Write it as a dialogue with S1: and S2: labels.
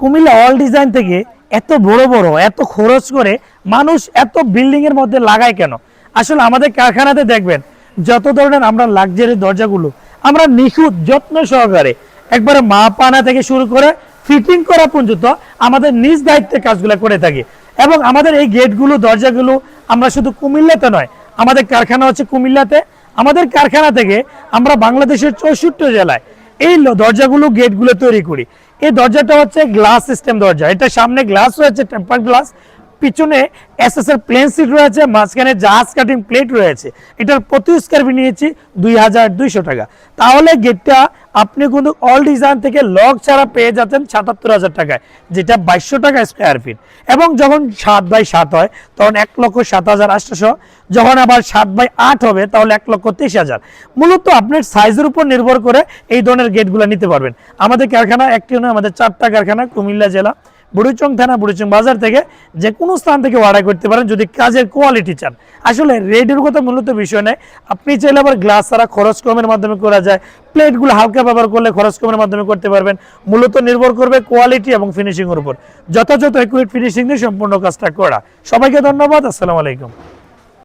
S1: Comilla all design থেকে এত বড় বড় এত খরচ করে মানুষ এত বিল্ডিং এর মধ্যে লাগায় কেন? আসলে আমাদের কারখানাতে দেখবেন যত ধরনের আমরা লাক্সারি দরজাগুলো আমরা নিখুঁত যত্ন সহকারে একবারে মাপানা থেকে শুরু করে ফিটিং করা পর্যন্ত আমাদের নিজ দায়িত্বে কাজগুলো করে থাকি। এবং আমাদের এই গেটগুলো দরজাগুলো আমরা শুধু কুমিল্লাতে নয়, আমাদের কারখানা হচ্ছে কুমিল্লাতে। আমাদের কারখানা থেকে আমরা বাংলাদেশের 64 জেলায় এই দরজাগুলো গেটগুলো তৈরি করি। এই দরজাটা হচ্ছে গ্লাস সিস্টেম দরজা, এটা সামনে গ্লাস রয়েছে টেম্পার গ্লাস, পিছনে এসএসএর প্লেন সিট রয়েছে, মাঝখানে জাহাজ কাটিং প্লেট রয়েছে। এটার প্রতি স্কয়ার ফিট নিয়েছি 2200 টাকা। তাহলে গেটটা আপনি কিন্তু অল ডিজাইন থেকে লক ছাড়া পেয়ে যাচ্ছেন 77,000 টাকায়, যেটা 2200 টাকা স্কয়ার ফিট। এবং যখন 7x7 হয় তখন 1,07,800, যখন আবার 7x8 হবে তাহলে 1,23,000। মূলত আপনার সাইজের উপর নির্ভর করে এই ধরনের গেটগুলো নিতে পারবেন। আমাদের কারখানা একটি নয়, আমাদের 4টা কারখানা কুমিল্লা জেলা, বুড়িচং থানা, বুড়িচং বাজার থেকে যে কোনো স্থান থেকে অর্ডার করতে পারেন যদি কাজের কোয়ালিটি চান। আসলে রেটের কথা মূলত বিষয় নয়, আপনি চাইলে আবার গ্লাস ছাড়া খরচ কমের মাধ্যমে করা যায়, প্লেটগুলো হালকা ব্যবহার করলে খরচ কমের মাধ্যমে করতে পারবেন। মূলত নির্ভর করবে কোয়ালিটি এবং ফিনিশিং এর উপর, যথাযথ একুরেট ফিনিশিং দিয়ে সম্পূর্ণ কাজটা করা। সবাইকে ধন্যবাদ, আসসালামু আলাইকুম।